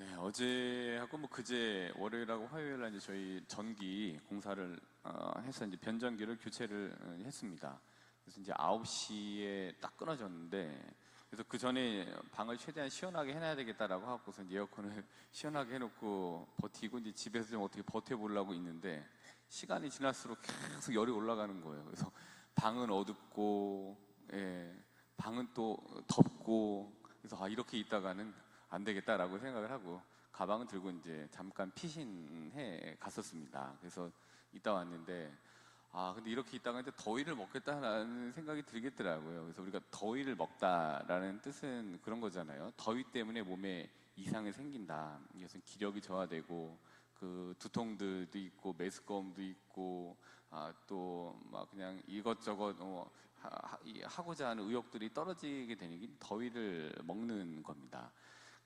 네, 어제하고 뭐 그제 월요일하고 화요일 날 이제 저희 전기 공사를 해서 이제 변전기를 교체를 했습니다. 그래서 이제 9시에 딱 끊어졌는데, 그래서 그 전에 방을 최대한 시원하게 해놔야 되겠다라고 하고서 이제 에어컨을 시원하게 해놓고 버티고 이제 집에서 좀 어떻게 버텨보려고 있는데, 시간이 지날수록 계속 열이 올라가는 거예요. 그래서 방은 어둡고, 예, 방은 또 덥고, 그래서 이렇게 있다가는 안 되겠다라고 생각을 하고 가방을 들고 이제 잠깐 피신해 갔었습니다. 그래서 이따 왔는데, 근데 이렇게 있다가 이제 더위를 먹겠다라는 생각이 들겠더라고요. 그래서 우리가 더위를 먹다라는 뜻은 그런 거잖아요. 더위 때문에 몸에 이상이 생긴다. 그래서 기력이 저하되고 그 두통들도 있고 메스꺼움도 있고, 또 막 그냥 이것저것 하고자 하는 의욕들이 떨어지게 되는 게 더위를 먹는 겁니다.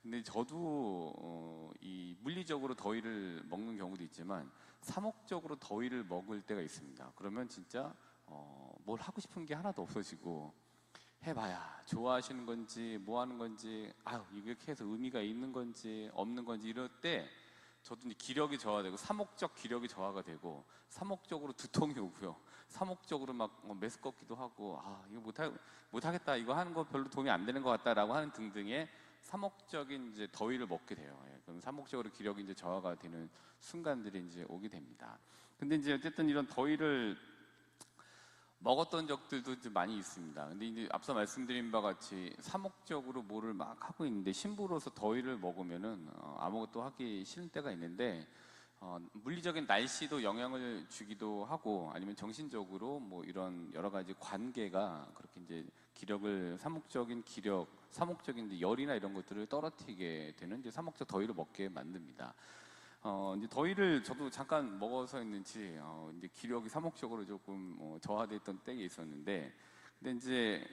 근데 저도 이 물리적으로 더위를 먹는 경우도 있지만 사목적으로 더위를 먹을 때가 있습니다. 그러면 진짜 뭘 하고 싶은 게 하나도 없어지고, 해봐야 좋아하시는 건지 뭐 하는 건지, 이렇게 해서 의미가 있는 건지 없는 건지, 이럴 때 저도 이제 기력이 저하되고 사목적 기력이 저하가 되고 사목적으로 두통이 오고요. 사목적으로 막 메스껍기도 하고, 이거 못하겠다, 이거 하는 거 별로 도움이 안 되는 것 같다라고 하는 등등의 사목적인 이제 더위를 먹게 돼요. 그럼 사목적으로 기력이 이제 저하가 되는 순간들이 이제 오게 됩니다. 근데 이제 어쨌든 이런 더위를 먹었던 적들도 이제 많이 있습니다. 근데 이제 앞서 말씀드린 바와 같이 사목적으로 뭐를 막 하고 있는데 심부로서 더위를 먹으면은 아무것도 하기 싫은 때가 있는데, 물리적인 날씨도 영향을 주기도 하고, 아니면 정신적으로 뭐 이런 여러 가지 관계가 그렇게 이제 기력을, 사목적인 기력, 사목적인 이제 열이나 이런 것들을 떨어뜨리게 되는 이제 사목적 더위를 먹게 만듭니다. 이제 더위를 저도 잠깐 먹어서 있는지 이제 기력이 사목적으로 조금 저하됐던 때가 있었는데, 근데 이제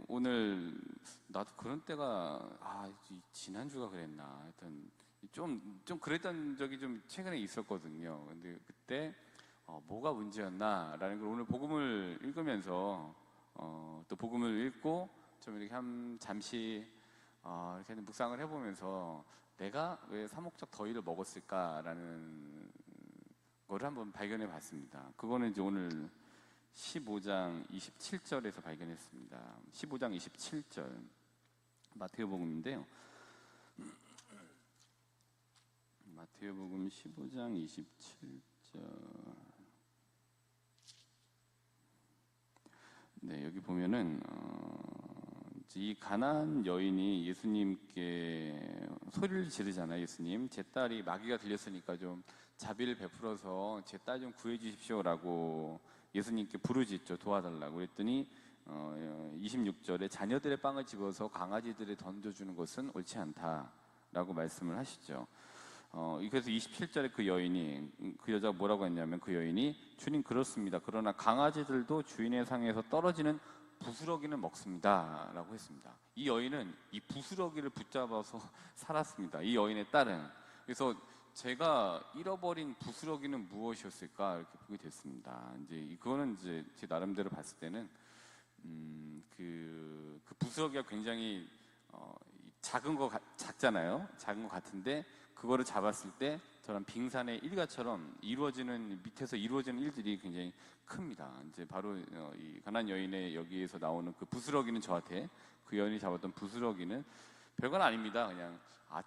오늘 나도 그런 때가 지난주가 그랬나 하여튼 좀 그랬던 적이 좀 최근에 있었거든요. 근데 그때 뭐가 문제였나라는 걸 오늘 복음을 읽으면서 또 복음을 읽고 좀 이렇게 잠시 이렇게 묵상을 해보면서 내가 왜 사목적 더위를 먹었을까라는 거를 한번 발견해 봤습니다. 그거는 이제 오늘 15장 27절에서 발견했습니다. 15장 27절 마태복음인데요. 마태복음 15장 27절. 네, 여기 보면은 이 가나안 여인이 예수님께 소리를 지르잖아요. 예수님, 제 딸이 마귀가 들렸으니까 좀 자비를 베풀어서 제 딸 좀 구해 주십시오라고 예수님께 부르짖죠. 도와달라고. 그랬더니 26절에 자녀들의 빵을 집어서 강아지들에 던져주는 것은 옳지 않다라고 말씀을 하시죠. 그래서 27절에 그 여자가 뭐라고 했냐면, 그 여인이 주님, 그렇습니다. 그러나 강아지들도 주인의 상에서 떨어지는 부스러기는 먹습니다 라고 했습니다. 이 여인은 이 부스러기를 붙잡아서 살았습니다. 이 여인의 딸은. 그래서 제가 잃어버린 부스러기는 무엇이었을까 이렇게 보게 됐습니다. 이제 그거는 이제 제 나름대로 봤을 때는 그 부스러기가 굉장히 작잖아요. 작은 것 같은데 그거를 잡았을 때 저런 빙산의 일가처럼 밑에서 이루어지는 일들이 굉장히 큽니다. 이제 바로 이 가나안 여인의 여기에서 나오는 그 부스러기는, 저한테 그 여인이 잡았던 부스러기는 별건 아닙니다. 그냥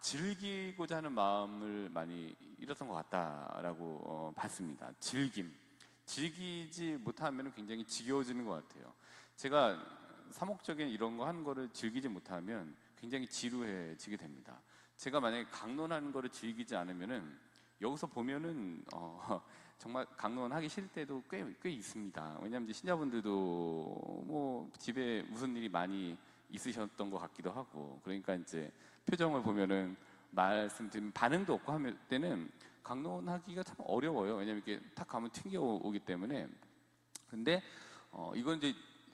즐기고자 하는 마음을 많이 잃었던 것 같다라고 봤습니다. 즐기지 못하면 굉장히 지겨워지는 것 같아요. 제가 사목적인 이런 거 하는 거를 즐기지 못하면 굉장히 지루해지게 됩니다. 제가 만약에 강론하는 거를 즐기지 않으면은, 여기서 보면은 정말 강론하기 싫을 때도 꽤 있습니다. 왜냐하면 이제 신자분들도 뭐 집에 무슨 일이 많이 있으셨던 것 같기도 하고, 그러니까 이제 표정을 보면은 말씀드리면 반응도 없고 하면 때는 강론하기가 참 어려워요. 왜냐하면 이렇게 탁 가면 튕겨오기 때문에. 근데 이건 이제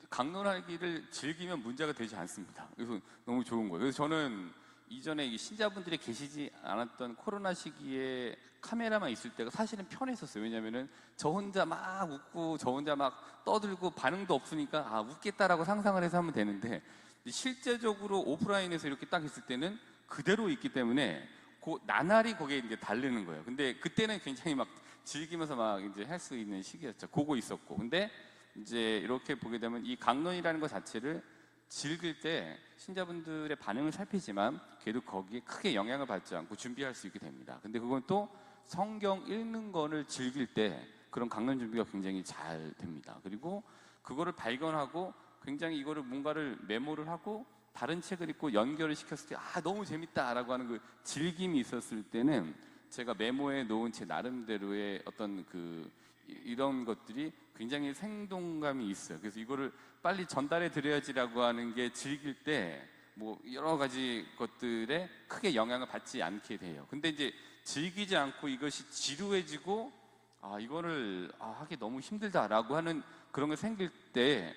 강론하기를 즐기면 문제가 되지 않습니다. 그래서 너무 좋은 거예요. 그래서 저는 이전에 신자분들이 계시지 않았던 코로나 시기에 카메라만 있을 때가 사실은 편했었어요. 왜냐면은 저 혼자 막 웃고 저 혼자 막 떠들고 반응도 없으니까 웃겠다라고 상상을 해서 하면 되는데, 실제적으로 오프라인에서 이렇게 딱 있을 때는 그대로 있기 때문에 나날이 거기에 이제 다르는 거예요. 근데 그때는 굉장히 막 즐기면서 막 이제 할 수 있는 시기였죠. 그거 있었고. 근데 이제 이렇게 보게 되면 이 강론이라는 것 자체를 즐길 때 신자분들의 반응을 살피지만 그래도 거기에 크게 영향을 받지 않고 준비할 수 있게 됩니다. 근데 그건 또 성경 읽는 거를 즐길 때 그런 강론 준비가 굉장히 잘 됩니다. 그리고 그거를 발견하고 굉장히 이거를 뭔가를 메모를 하고 다른 책을 읽고 연결을 시켰을 때 너무 재밌다라고 하는 그 즐김이 있었을 때는 제가 메모해 놓은 제 나름대로의 어떤 이런 것들이 굉장히 생동감이 있어요. 그래서 이거를 빨리 전달해 드려야지라고 하는 게 즐길 때 뭐 여러 가지 것들에 크게 영향을 받지 않게 돼요. 근데 이제 즐기지 않고 이것이 지루해지고 이거를 하기 너무 힘들다라고 하는 그런 게 생길 때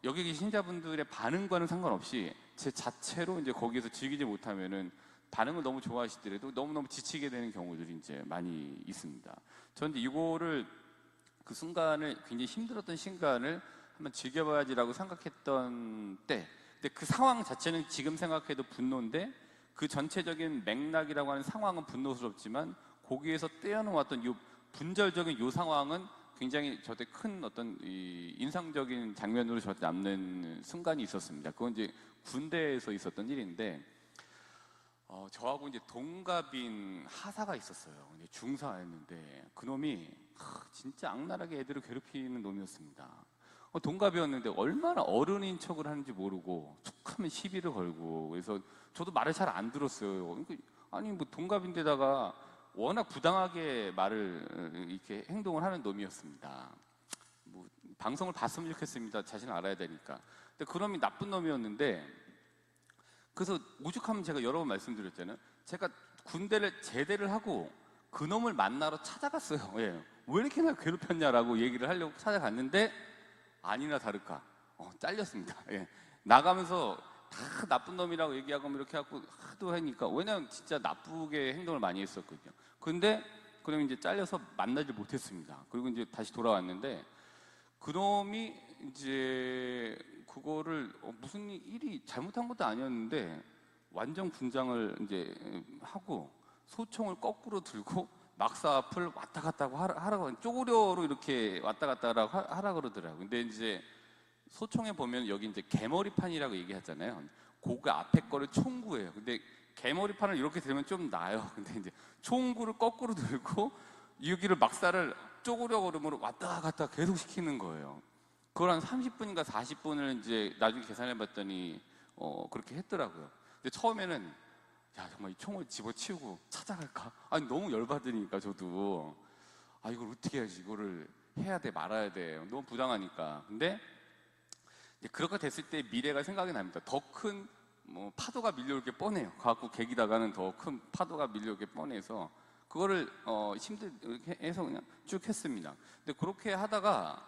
여기 계신 신자분들의 반응과는 상관없이 제 자체로 이제 거기에서 즐기지 못하면은 반응을 너무 좋아하시더라도 너무너무 지치게 되는 경우들이 이제 많이 있습니다. 저는 이거를 그 순간을 굉장히 힘들었던 순간을 한번 즐겨봐야지라고 생각했던 때, 근데 그 상황 자체는 지금 생각해도 분노인데 그 전체적인 맥락이라고 하는 상황은 분노스럽지만 거기에서 떼어놓았던 이 분절적인 이 상황은 굉장히 저한테 큰 어떤 인상적인 장면으로 저한테 남는 순간이 있었습니다. 그건 이제 군대에서 있었던 일인데 저하고 이제 동갑인 하사가 있었어요. 중사였는데 그놈이 진짜 악랄하게 애들을 괴롭히는 놈이었습니다. 동갑이었는데 얼마나 어른인 척을 하는지 모르고 툭하면 시비를 걸고, 그래서 저도 말을 잘 안 들었어요. 아니 뭐 동갑인데다가 워낙 부당하게 말을 이렇게 행동을 하는 놈이었습니다. 뭐 방송을 봤으면 좋겠습니다. 자신을 알아야 되니까. 근데 그놈이 나쁜 놈이었는데, 그래서 오죽하면 제가 여러 번 말씀드렸잖아요. 제가 군대를 제대를 하고 그놈을 만나러 찾아갔어요. 왜 이렇게 날 괴롭혔냐라고 얘기를 하려고 찾아갔는데 아니나 다를까 잘렸습니다. 나가면서 다 나쁜 놈이라고 얘기하고 이렇게 하고 하도 하니까, 왜냐면 진짜 나쁘게 행동을 많이 했었거든요. 근데 그놈이 이제 잘려서 만나지 못했습니다. 그리고 이제 다시 돌아왔는데 그놈이 이제 그거를 무슨 일이 잘못한 것도 아니었는데 완전 군장을 이제 하고 소총을 거꾸로 들고 막사 앞을 왔다 갔다 하라고 쪼그려로 이렇게 왔다 갔다 하라 그러더라고요. 근데 이제 소총에 보면 여기 이제 개머리판이라고 얘기하잖아요. 그거 앞에 거를 총구예요. 근데 개머리판을 이렇게 들면 좀 나아요. 근데 이제 총구를 거꾸로 들고 여기를 막사를 쪼그려 걸음으로 왔다 갔다 계속 시키는 거예요. 그걸 한 30분인가 40분을 이제 나중에 계산해 봤더니 그렇게 했더라고요. 근데 처음에는 정말 이 총을 집어치우고 찾아갈까? 아니 너무 열받으니까 저도 이걸 어떻게 해야지, 이거를 해야 돼 말아야 돼, 너무 부당하니까. 근데 그렇게 됐을 때 미래가 생각이 납니다. 더 큰 파도가 밀려올 게 뻔해요. 갖고 계기다가는 더 큰 파도가 밀려올 게 뻔해서 그거를 이렇게 해서 그냥 쭉 했습니다. 근데 그렇게 하다가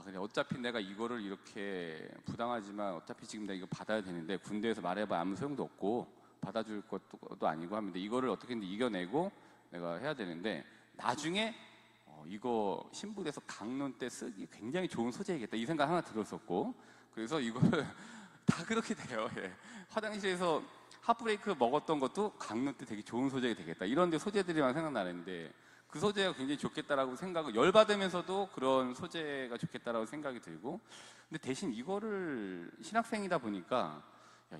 그냥 어차피 내가 이거를 이렇게 부당하지만 어차피 지금 내가 이거 받아야 되는데 군대에서 말해봐 아무 소용도 없고 받아줄 것도 아니고 하는데 이거를 어떻게든 이겨내고 내가 해야 되는데 나중에 이거 신부돼서 강론 때 쓰기 굉장히 좋은 소재이겠다 이 생각 하나 들었었고, 그래서 이거를 다 그렇게 돼요. 화장실에서 핫브레이크 먹었던 것도 강론 때 되게 좋은 소재가 되겠다 이런 데 소재들이만 생각나는데 그 소재가 굉장히 좋겠다라고 생각을, 열받으면서도 그런 소재가 좋겠다라고 생각이 들고, 근데 대신 이거를 신학생이다 보니까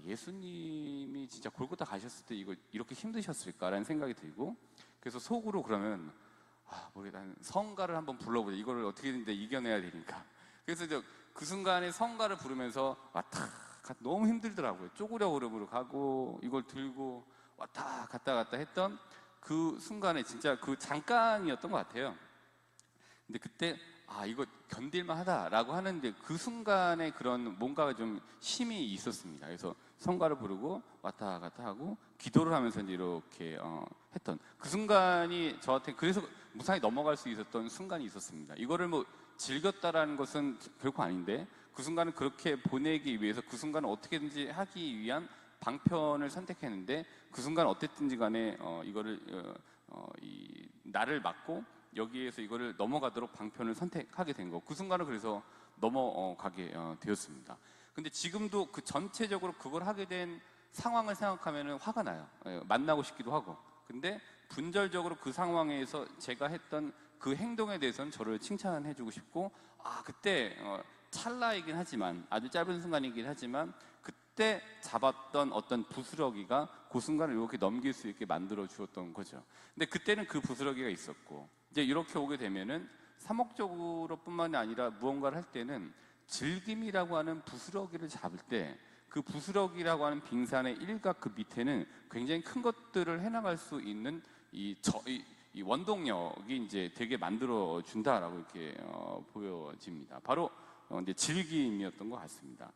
예수님이 진짜 골고타 가셨을 때 이거 이렇게 힘드셨을까라는 생각이 들고, 그래서 속으로 그러면 난 성가를 한번 불러보자, 이거를 어떻게든 이겨내야 되니까. 그래서 그 순간에 성가를 부르면서 왔다 갔다 너무 힘들더라고요. 쪼그려 걸음으로 가고 이걸 들고 왔다 갔다 했던 그 순간에 진짜 그 잠깐이었던 것 같아요. 근데 그때 이거 견딜만 하다라고 하는데 그 순간에 그런 뭔가가 좀 힘이 있었습니다. 그래서 성가를 부르고 왔다 갔다 하고 기도를 하면서 이제 이렇게 했던 그 순간이 저한테 그래서 무사히 넘어갈 수 있었던 순간이 있었습니다. 이거를 뭐 즐겼다라는 것은 결코 아닌데 그 순간을 그렇게 보내기 위해서 그 순간을 어떻게든지 하기 위한 방편을 선택했는데 그 순간 어땠든지 간에 이거를 나를 막고 여기에서 이거를 넘어가도록 방편을 선택하게 된 거, 그 순간을 그래서 넘어가게 되었습니다. 근데 지금도 그 전체적으로 그걸 하게 된 상황을 생각하면 화가 나요. 만나고 싶기도 하고. 근데 분절적으로 그 상황에서 제가 했던 그 행동에 대해서는 저를 칭찬해주고 싶고, 그때 찰나이긴 하지만, 아주 짧은 순간이긴 하지만 그때 잡았던 어떤 부스러기가 그 순간을 이렇게 넘길 수 있게 만들어 주었던 거죠. 근데 그때는 그 부스러기가 있었고, 이제 이렇게 오게 되면은 사목적으로 뿐만이 아니라 무언가를 할 때는 즐김이라고 하는 부스러기를 잡을 때, 그 부스러기라고 하는 빙산의 일각 그 밑에는 굉장히 큰 것들을 해나갈 수 있는 이 원동력이 이제 되게 만들어 준다라고 이렇게 보여집니다. 바로 이제 즐김이었던 것 같습니다.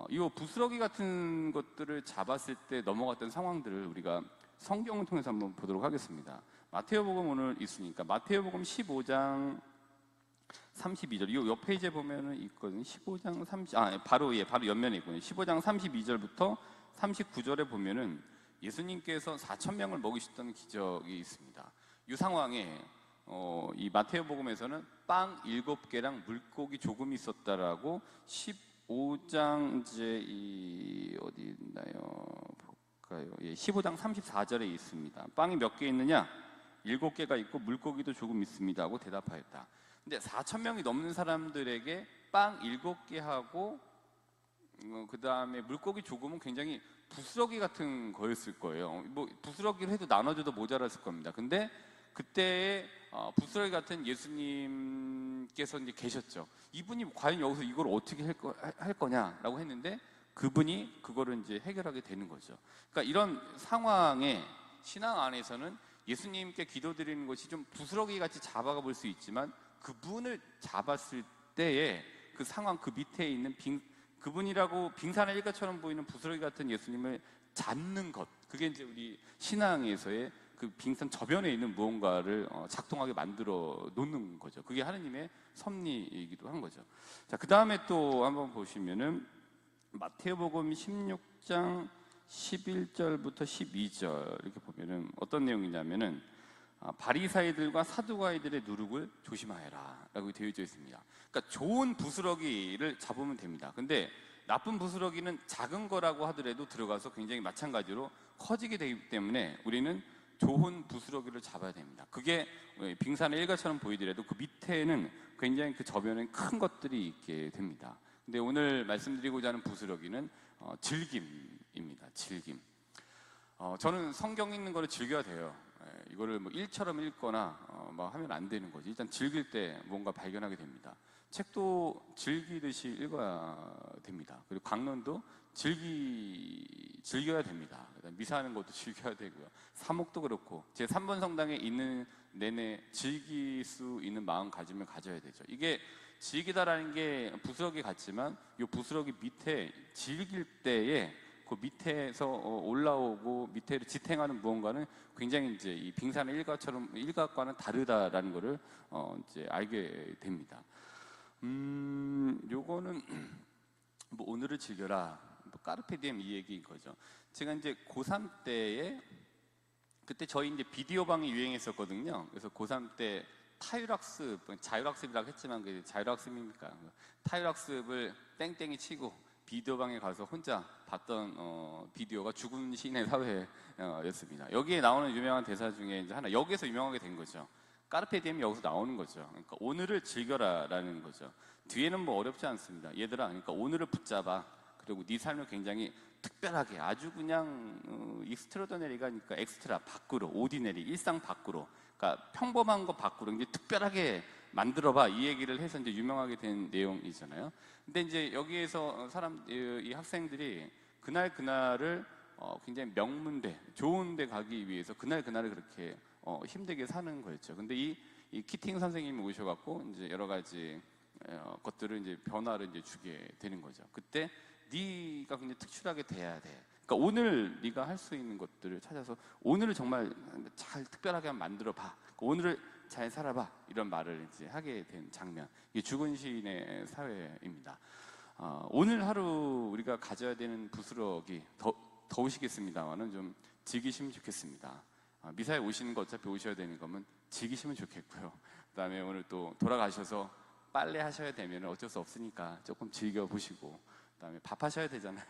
이 부스러기 같은 것들을 잡았을 때 넘어갔던 상황들을 우리가 성경을 통해서 한번 보도록 하겠습니다. 마테오복음 오늘 있으니까 마테오복음 15장 32절, 이 옆 페이지에 보면은 있거든요. 15장 30, 바로 옆면에 있거든요. 15장 32절부터 39절에 보면은 예수님께서 4,000명을 먹이셨던 기적이 있습니다. 이 상황에 이 마테오복음에서는 빵 7개랑 물고기 조금 있었다라고 15장 이제 어디 있나요? 볼까요? 15장 34절에 있습니다. 빵이 몇 개 있느냐? 7개가 있고 물고기도 조금 있습니다 하고 대답하였다. 근데 4,000명이 넘는 사람들에게 빵 7개하고 그 다음에 물고기 조금은 굉장히 부스러기 같은 거였을 거예요. 뭐 부스러기를 해도 나눠줘도 모자랐을 겁니다. 근데 그때에 부스러기 같은 예수님께서 이제 계셨죠. 이분이 과연 여기서 이걸 어떻게 할 거냐라고 했는데 그분이 그거를 이제 해결하게 되는 거죠. 그러니까 이런 상황에 신앙 안에서는 예수님께 기도드리는 것이 좀 부스러기 같이 잡아가 볼 수 있지만, 그분을 잡았을 때의 그 상황, 그 밑에 있는 그분이라고 빙산의 일가처럼 보이는 부스러기 같은 예수님을 잡는 것, 그게 이제 우리 신앙에서의 그 빙산 저변에 있는 무언가를 작동하게 만들어 놓는 거죠. 그게 하느님의 섭리이기도 한 거죠. 자, 그 다음에 또 한번 보시면은 마태복음 16장 11절부터 12절 이렇게 보면은 어떤 내용이냐면은 바리사이들과 사두가이들의 누룩을 조심하여라 라고 되어져 있습니다. 그러니까 좋은 부스러기를 잡으면 됩니다. 근데 나쁜 부스러기는 작은 거라고 하더라도 들어가서 굉장히 마찬가지로 커지게 되기 때문에 우리는 좋은 부스러기를 잡아야 됩니다. 그게 빙산의 일가처럼 보이더라도 그 밑에는 굉장히 그 저변에 큰 것들이 있게 됩니다. 근데 오늘 말씀드리고자 하는 부스러기는 즐김입니다. 즐김. 저는 성경 읽는 거를 즐겨야 돼요. 이거를 뭐 일처럼 읽거나 막 하면 안 되는 거지. 일단 즐길 때 뭔가 발견하게 됩니다. 책도 즐기듯이 읽어야 됩니다. 그리고 강론도 즐겨야 됩니다. 미사하는 것도 즐겨야 되고요. 사목도 그렇고 제 3번 성당에 있는 내내 즐길 수 있는 마음 가지면 가져야 되죠. 이게 즐기다라는 게 부스러기 같지만 이 부스러기 밑에 즐길 때에 그 밑에서 올라오고 밑에를 지탱하는 무언가는 굉장히 이제 이 빙산의 일각과는 다르다라는 것을 이제 알게 됩니다. 요거는 뭐 오늘을 즐겨라, 뭐 까르페디엠 이 얘기인 거죠. 제가 이제 고3 때에 그때 저희 이제 비디오 방이 유행했었거든요. 그래서 고3 때 타율학습, 자율학습이라고 했지만 그게 자율학습입니까? 타율학습을 땡땡이 치고 비디오 방에 가서 혼자 봤던 비디오가 죽은 시인의 사회였습니다. 여기에 나오는 유명한 대사 중에 이제 하나, 여기에서 유명하게 된 거죠. 까르페디엠이 여기서 나오는 거죠. 그러니까 오늘을 즐겨라라는 거죠. 뒤에는 뭐 어렵지 않습니다. 얘들아, 그러니까 오늘을 붙잡아. 그리고 네 삶을 굉장히 특별하게, 아주 그냥 익스트라더너리가 그러니까 엑스트라 밖으로, 오디너리 일상 밖으로, 그러니까 평범한 거 밖으로 이제 특별하게 만들어봐, 이 얘기를 해서 이제 유명하게 된 내용이잖아요. 근데 이제 여기에서 이 학생들이 그날을 굉장히 명문대, 좋은데 가기 위해서 그날을 그렇게 힘들게 사는 거였죠. 근데 이 키팅 선생님이 오셔갖고 이제 여러 가지 것들을 이제 변화를 이제 주게 되는 거죠. 그때 네가 굉장히 특출하게 돼야 돼. 그러니까 오늘 네가 할 수 있는 것들을 찾아서 오늘을 정말 잘 특별하게 한번 만들어봐. 오늘을 잘 살아봐. 이런 말을 이제 하게 된 장면. 이게 죽은 시인의 사회입니다. 오늘 하루 우리가 가져야 되는 부스러기, 더우시겠습니다만은 좀 즐기시면 좋겠습니다. 미사에 오시는 거 어차피 오셔야 되는 거면 즐기시면 좋겠고요. 그 다음에 오늘 또 돌아가셔서 빨래 하셔야 되면 어쩔 수 없으니까 조금 즐겨보시고, 그다음에 밥하셔야 되잖아요.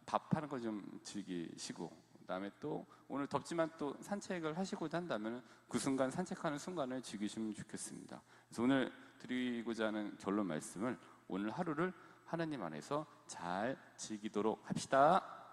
밥하는 거 좀 즐기시고, 그다음에 또 오늘 덥지만 또 산책을 하시고자 한다면 그 순간 산책하는 순간을 즐기시면 좋겠습니다. 그래서 오늘 드리고자 하는 결론 말씀을, 오늘 하루를 하나님 안에서 잘 즐기도록 합시다.